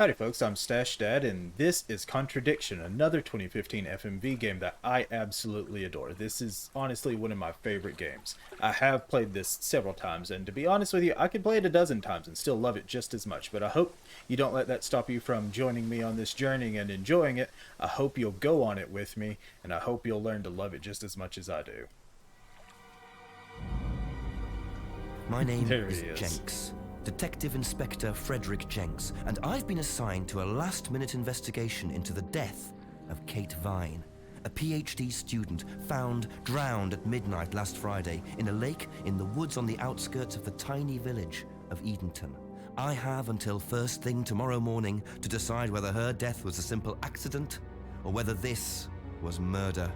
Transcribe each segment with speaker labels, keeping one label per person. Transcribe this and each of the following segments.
Speaker 1: Howdy folks, I'm StacheDad, and this is Contradiction, another 2015 FMV game that I absolutely adore. This is honestly one of my favorite games. I have played this several times, and to be honest with you, I could play it a dozen times and still love it just as much, but I hope you don't let that stop you from joining me on this journey and enjoying it. I hope you'll go on it with me, and I hope you'll learn to love it just as much as I do.
Speaker 2: My name is Jenks. Detective Inspector Frederick Jenks, and I've been assigned to a last-minute investigation into the death of Kate Vine, a PhD student found drowned at midnight last Friday in a lake in the woods on the outskirts of the tiny village of Edenton. I have until first thing tomorrow morning to decide whether her death was a simple accident or whether this was murder.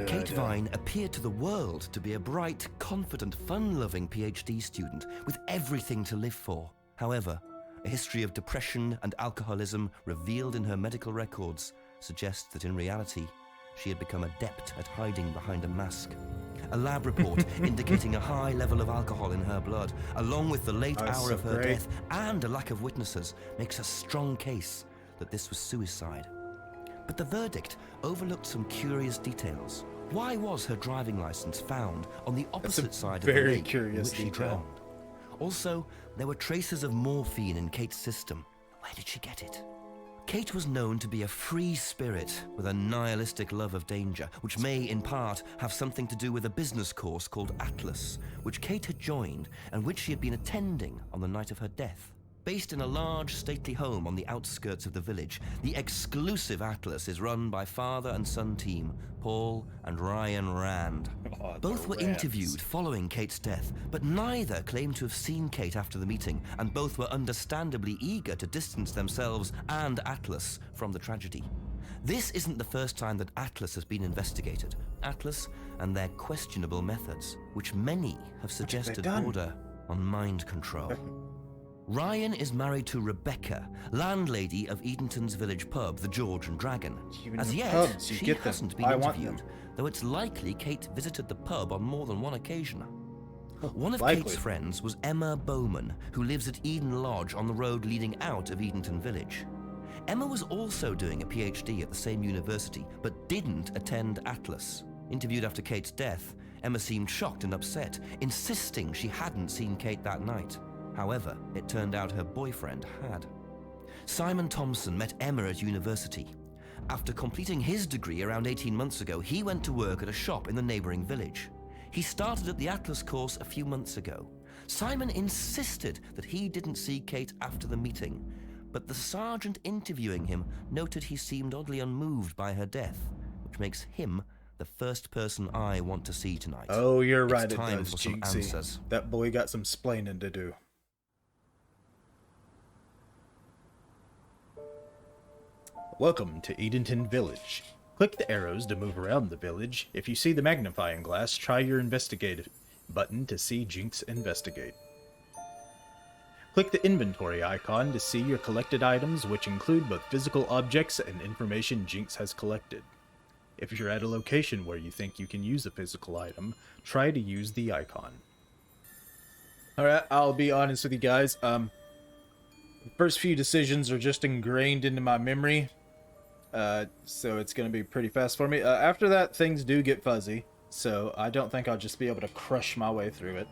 Speaker 2: Kate Vine appeared to the world to be a bright, confident, fun-loving PhD student with everything to live for. However, a history of depression and alcoholism revealed in her medical records suggests that in reality, she had become adept at hiding behind a mask. A lab report indicating a high level of alcohol in her blood, along with the late hour of her death and a lack of witnesses, makes a strong case that this was suicide. But the verdict overlooked some curious details. Why was her driving license found on the opposite side of the lake in which she drowned? Also, there were traces of morphine in Kate's system. Where did she get it? Kate was known to be a free spirit with a nihilistic love of danger, which may, in part, have something to do with a business course called Atlas, which Kate had joined and which she had been attending on the night of her death. Based in a large, stately home on the outskirts of the village, the exclusive Atlas is run by father and son team, Paul and Ryan Rand. Both were interviewed following Kate's death, but neither claimed to have seen Kate after the meeting, and both were understandably eager to distance themselves and Atlas from the tragedy. This isn't the first time that Atlas has been investigated. Atlas and their questionable methods, which many have suggested border on mind control. Ryan is married to Rebecca, landlady of Edenton's village pub, the George and Dragon. As yet, she hasn't been interviewed, though it's likely Kate visited the pub on more than one occasion. One of Kate's friends was Emma Bowman, who lives at Eden Lodge on the road leading out of Edenton Village. Emma was also doing a PhD at the same university, but didn't attend Atlas. Interviewed after Kate's death, Emma seemed shocked and upset, insisting she hadn't seen Kate that night. However, it turned out her boyfriend had. Simon Thompson met Emma at university. After completing his degree around 18 months ago, he went to work at a shop in the neighboring village. He started at the Atlas course a few months ago. Simon insisted that he didn't see Kate after the meeting, but the sergeant interviewing him noted he seemed oddly unmoved by her death, which makes him the first person I want to see tonight.
Speaker 1: Oh, you're right,
Speaker 2: it's time for some
Speaker 1: Jinxie.
Speaker 2: answers.
Speaker 1: That boy got some splaining to do. Welcome to Edenton Village. Click the arrows to move around the village. If you see the magnifying glass, try your investigate button to see Jinx investigate. Click the inventory icon to see your collected items, which include both physical objects and information Jinx has collected. If you're at a location where you think you can use a physical item, try to use the icon. Alright, I'll be honest with you guys. The first few decisions are just ingrained into my memory. So it's going to be pretty fast for me. After that, things do get fuzzy, so I don't think I'll just be able to crush my way through it.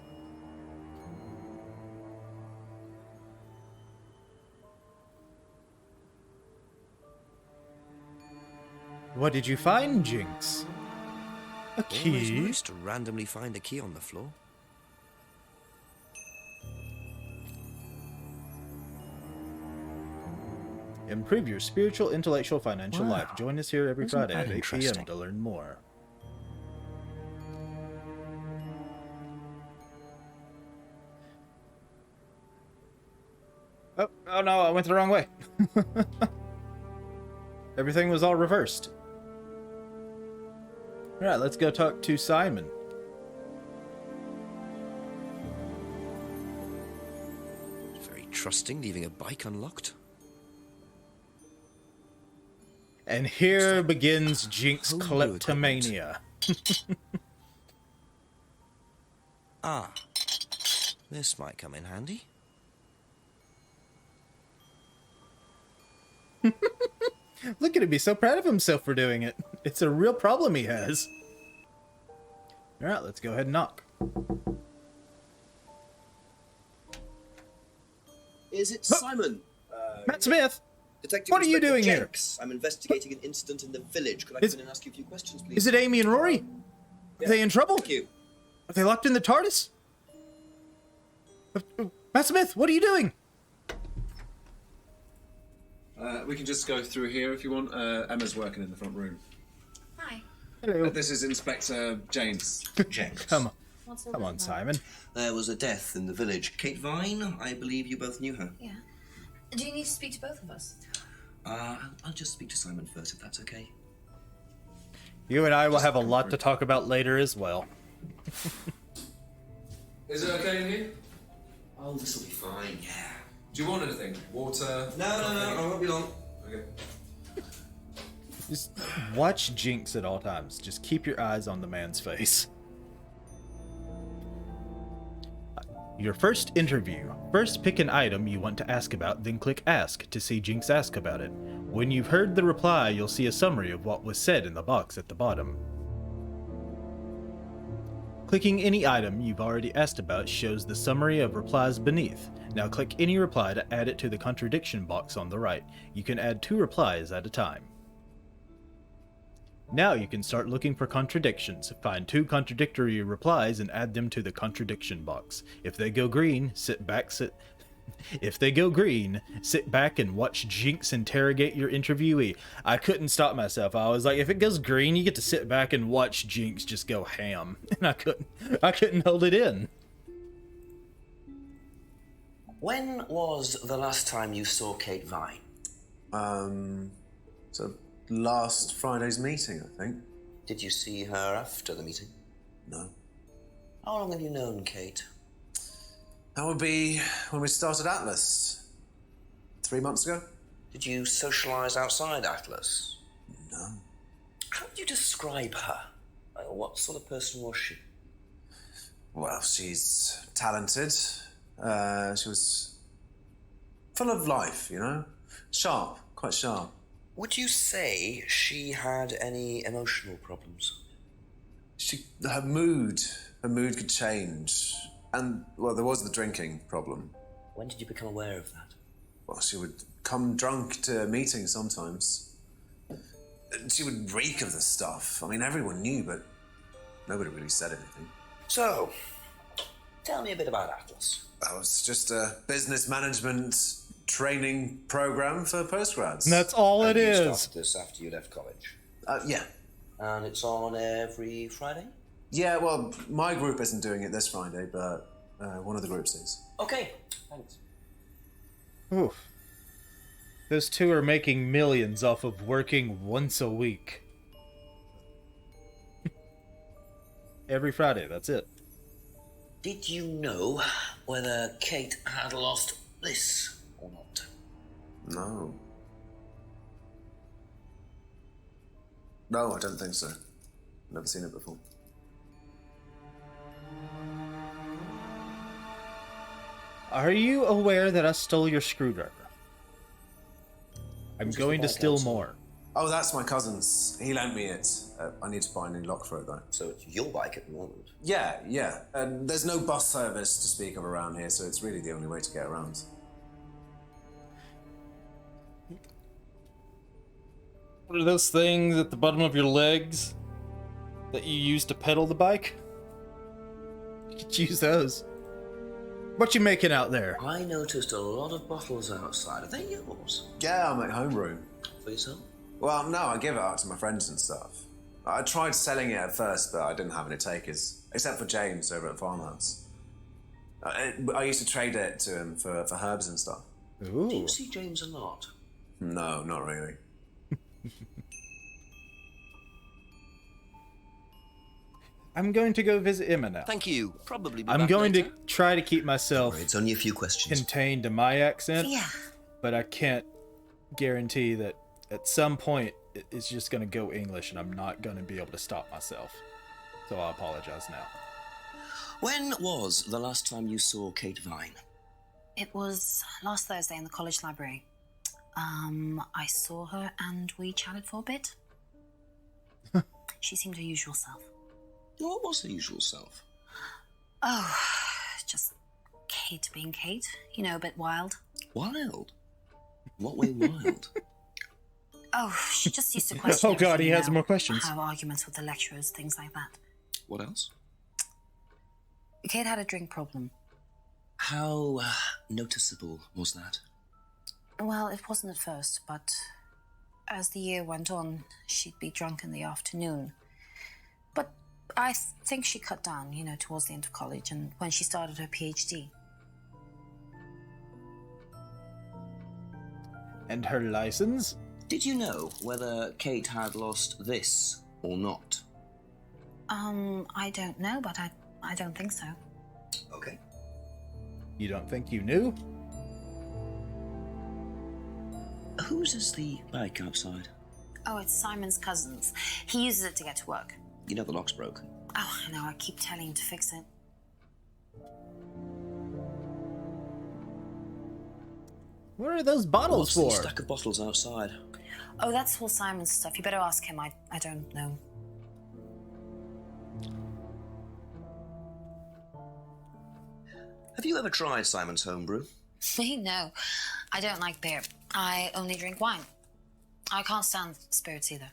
Speaker 1: What did you find, Jinx? A key?
Speaker 2: Always nice to randomly find a key on the floor.
Speaker 1: Improve your spiritual, intellectual, financial life. Join us here every Friday at 8 p.m. to learn more. Oh no, I went the wrong way. Everything was all reversed. Alright, let's go talk to Simon.
Speaker 2: Very trusting, leaving a bike unlocked.
Speaker 1: And here begins Jinx kleptomania.
Speaker 2: Ah, this might come in handy.
Speaker 1: Look at him, he's so proud of himself for doing it. It's a real problem he has. Alright, let's go ahead and knock.
Speaker 3: Is it Simon?
Speaker 1: Matt Smith!
Speaker 3: Detective
Speaker 1: What are you doing here?
Speaker 3: Jenks. I'm investigating an incident in the village. Could I come in and ask you a few questions, please?
Speaker 1: Is it Amy and Rory? Are they in trouble?
Speaker 3: Thank you.
Speaker 1: Are they locked in the TARDIS? Matt Smith, what are you doing?
Speaker 4: We can just go through here if you want. Emma's working in the front room.
Speaker 5: Hi.
Speaker 1: Hello.
Speaker 4: This is Inspector James.
Speaker 3: Jenks.
Speaker 1: Come on.
Speaker 5: What's the
Speaker 1: Come on,
Speaker 5: matter?
Speaker 1: Simon.
Speaker 3: There was a death in the village. Kate Vine, I believe you both knew her.
Speaker 5: Yeah. Do you need to speak to both of us?
Speaker 3: I'll just speak to Simon first, if that's okay.
Speaker 1: You and I will have a lot to talk about later as well.
Speaker 4: Is it okay in here?
Speaker 3: Oh, this will be fine, yeah.
Speaker 4: Do you want anything? Water?
Speaker 3: No, I won't be long.
Speaker 4: Okay.
Speaker 1: Just watch Jinx at all times. Just keep your eyes on the man's face. Your first interview. First pick an item you want to ask about, then click Ask to see Jinx ask about it. When you've heard the reply, you'll see a summary of what was said in the box at the bottom. Clicking any item you've already asked about shows the summary of replies beneath. Now click any reply to add it to the contradiction box on the right. You can add 2 replies at a time. Now you can start looking for contradictions. Find 2 contradictory replies and add them to the contradiction box. If they go green, sit back and watch Jinx interrogate your interviewee. I couldn't stop myself. I was like, if it goes green, you get to sit back and watch Jinx just go ham. And I couldn't hold it in.
Speaker 3: When was the last time you saw Kate Vine?
Speaker 6: So last Friday's meeting, I think.
Speaker 3: Did you see her after the meeting?
Speaker 6: No.
Speaker 3: How long have you known Kate?
Speaker 6: That would be when we started Atlas. 3 months ago?
Speaker 3: Did you socialise outside Atlas?
Speaker 6: No.
Speaker 3: How would you describe her? What sort of person was she?
Speaker 6: Well, she's talented. She was full of life, you know? Sharp, quite sharp.
Speaker 3: Would you say she had any emotional problems?
Speaker 6: Her mood could change. And, well, there was the drinking problem.
Speaker 3: When did you become aware of that?
Speaker 6: Well, she would come drunk to meetings sometimes. She would reek of the stuff. I mean, everyone knew, but nobody really said anything.
Speaker 3: So, tell me a bit about Atlas.
Speaker 6: That was just a business management training program for postgrads.
Speaker 1: That's all it
Speaker 3: You
Speaker 1: is.
Speaker 3: started this after you left college.
Speaker 6: Yeah.
Speaker 3: And it's on every Friday?
Speaker 6: Yeah, well, my group isn't doing it this Friday, but one of the groups is.
Speaker 3: Okay, thanks.
Speaker 1: Oof. Those 2 are making millions off of working once a week. Every Friday, that's it.
Speaker 3: Did you know whether Kate had lost this or not?
Speaker 6: No. No, I don't think so. Never seen it before.
Speaker 1: Are you aware that I stole your screwdriver? I'm
Speaker 3: Which is
Speaker 1: going
Speaker 3: the
Speaker 1: to
Speaker 3: bike
Speaker 1: steal
Speaker 3: outside.
Speaker 1: more.
Speaker 6: Oh, that's my cousin's. He lent me it. I need to buy a new lock for it, though.
Speaker 3: So it's your bike at the moment.
Speaker 6: Yeah. There's no bus service to speak of around here, so it's really the only way to get around.
Speaker 1: What are those things at the bottom of your legs that you use to pedal the bike? You could use those. What you making out there?
Speaker 3: I noticed a lot of bottles outside. Are they yours?
Speaker 6: Yeah, I'm at homeroom.
Speaker 3: For yourself?
Speaker 6: Well, no, I give it out to my friends and stuff. I tried selling it at first, but I didn't have any takers, except for James over at Farmhouse. I used to trade it to him for herbs and stuff.
Speaker 1: Ooh.
Speaker 3: Do you see James a lot?
Speaker 6: No, not really.
Speaker 1: I'm going to go visit Emma now.
Speaker 3: Thank you. Probably be
Speaker 1: I'm
Speaker 3: back
Speaker 1: going
Speaker 3: later.
Speaker 1: to try to keep myself
Speaker 3: It's only a few questions.
Speaker 1: contained to my accent,
Speaker 5: Yeah.
Speaker 1: but I can't guarantee that at some point it's just going to go English and I'm not going to be able to stop myself. So I apologize now.
Speaker 3: When was the last time you saw Kate Vine?
Speaker 5: It was last Thursday in the college library. I saw her and we chatted for a bit. She seemed her usual self.
Speaker 3: What was her usual self?
Speaker 5: Oh, just Kate being Kate. You know, a bit wild.
Speaker 3: Wild? What way wild?
Speaker 5: Oh, she just used to question
Speaker 1: Oh God, he
Speaker 5: everything,
Speaker 1: has more questions.
Speaker 5: Have arguments with the lecturers, things like that.
Speaker 3: What else?
Speaker 5: Kate had a drink problem.
Speaker 3: How noticeable was that?
Speaker 5: Well, it wasn't at first, but as the year went on, she'd be drunk in the afternoon. But I think she cut down, you know, towards the end of college and when she started her PhD.
Speaker 1: And her license?
Speaker 3: Did you know whether Kate had lost this or not?
Speaker 5: I don't know, but I don't think so.
Speaker 3: Okay.
Speaker 1: You don't think you knew?
Speaker 3: Whose is the bike outside?
Speaker 5: Oh, it's Simon's cousin's. He uses it to get to work.
Speaker 3: You know the lock's broken.
Speaker 5: Oh, I know, I keep telling him to fix it.
Speaker 1: What are those bottles
Speaker 3: What's
Speaker 1: for?
Speaker 3: the stack of bottles outside?
Speaker 5: Oh, that's all Simon's stuff. You better ask him. I don't know.
Speaker 3: Have you ever tried Simon's homebrew?
Speaker 5: Me? No. I don't like beer. I only drink wine. I can't stand spirits either.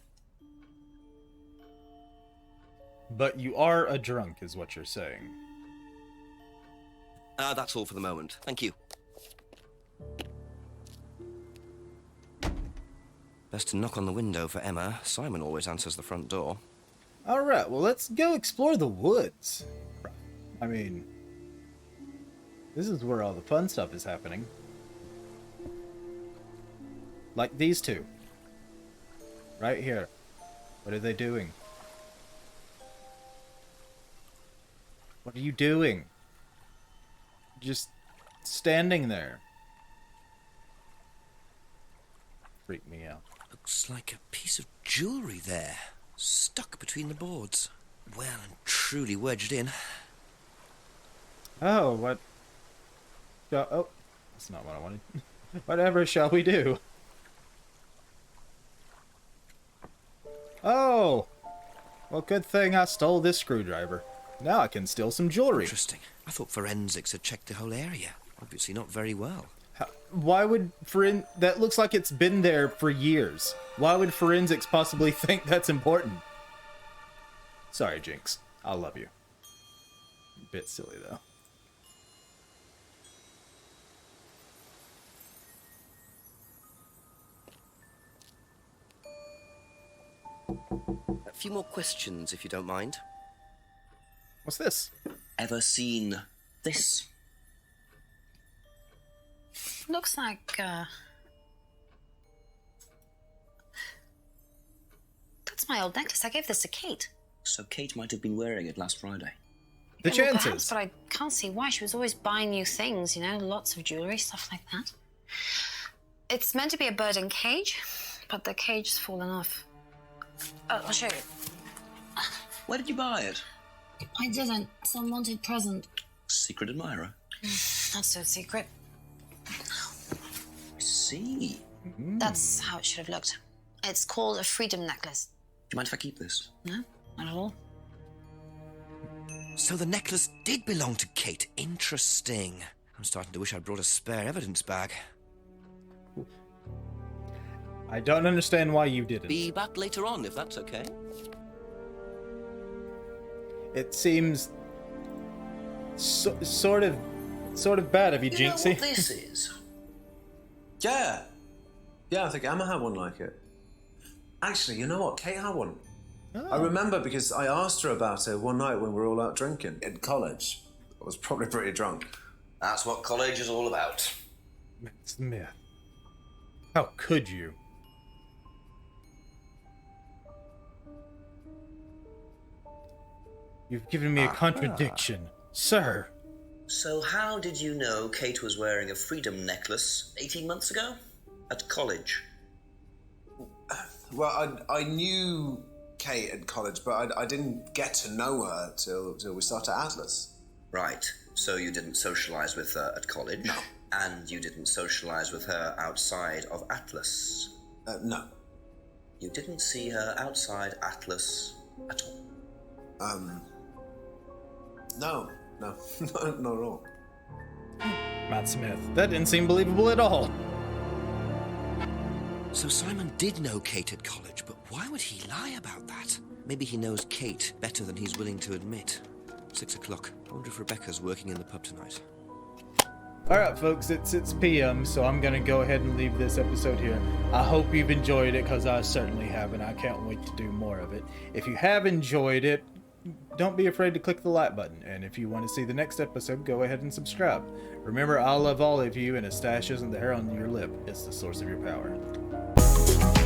Speaker 1: But you are a drunk, is what you're saying.
Speaker 2: That's all for the moment. Thank you. Best to knock on the window for Emma. Simon always answers the front door.
Speaker 1: Alright, well, let's go explore the woods. I mean, this is where all the fun stuff is happening. Like these two. Right here. What are they doing? What are you doing? Just standing there. Freak me out.
Speaker 2: Looks like a piece of jewellery there, stuck between the boards. Well and truly wedged in.
Speaker 1: Oh, what? Oh, that's not what I wanted. Whatever shall we do? Oh! Well, good thing I stole this screwdriver. Now I can steal some jewelry.
Speaker 2: Interesting. I thought forensics had checked the whole area. Obviously not very well.
Speaker 1: Why would that looks like it's been there for years. Why would forensics possibly think that's important? Sorry, Jinx. I love you. Bit silly, though.
Speaker 2: A few more questions, if you don't mind.
Speaker 1: What's this?
Speaker 3: Ever seen this?
Speaker 5: Looks like, that's my old necklace. I gave this to Kate.
Speaker 3: So Kate might have been wearing it last Friday.
Speaker 1: The
Speaker 5: Yeah, well,
Speaker 1: chances.
Speaker 5: perhaps, but I can't see why. She was always buying new things, you know, lots of jewellery, stuff like that. It's meant to be a bird in cage, but the cage's fallen off. I'll show you.
Speaker 3: Where did you buy it?
Speaker 5: I didn't. Some wanted present.
Speaker 3: Secret admirer.
Speaker 5: Not so secret.
Speaker 3: I see.
Speaker 5: That's how it should have looked. It's called a freedom necklace.
Speaker 3: Do you mind if I keep this?
Speaker 5: No, not at all.
Speaker 2: So the necklace did belong to Kate. Interesting. I'm starting to wish I'd brought a spare evidence bag.
Speaker 1: I don't understand why you didn't.
Speaker 2: Be back later on, if that's okay.
Speaker 1: It seems sort of bad of you,
Speaker 3: You
Speaker 1: Jinxie.
Speaker 3: know what this is?
Speaker 6: Yeah. Yeah, I think Emma had one like it. Actually, you know what? Kate had one.
Speaker 1: Oh.
Speaker 6: I remember because I asked her about it one night when we were all out drinking in college. I was probably pretty drunk.
Speaker 3: That's what college is all about.
Speaker 1: It's the myth. How could you? You've given me a contradiction, sir.
Speaker 3: So how did you know Kate was wearing a freedom necklace 18 months ago? At college?
Speaker 6: Well, I knew Kate at college, but I didn't get to know her till we started Atlas.
Speaker 3: Right. So you didn't socialise with her at college?
Speaker 6: No.
Speaker 3: And you didn't socialize with her outside of Atlas?
Speaker 6: No.
Speaker 3: You didn't see her outside Atlas at all?
Speaker 6: No. Not at all.
Speaker 1: Matt Smith. That didn't seem believable at all.
Speaker 2: So Simon did know Kate at college, but why would he lie about that? Maybe he knows Kate better than he's willing to admit. 6 o'clock. I wonder if Rebecca's working in the pub tonight.
Speaker 1: Alright folks, it's PM, so I'm gonna go ahead and leave this episode here. I hope you've enjoyed it, because I certainly have, and I can't wait to do more of it. If you have enjoyed it, don't be afraid to click the like button, and if you want to see the next episode, go ahead and subscribe. Remember, I love all of you, and a stash isn't the hair on your lip, it's the source of your power.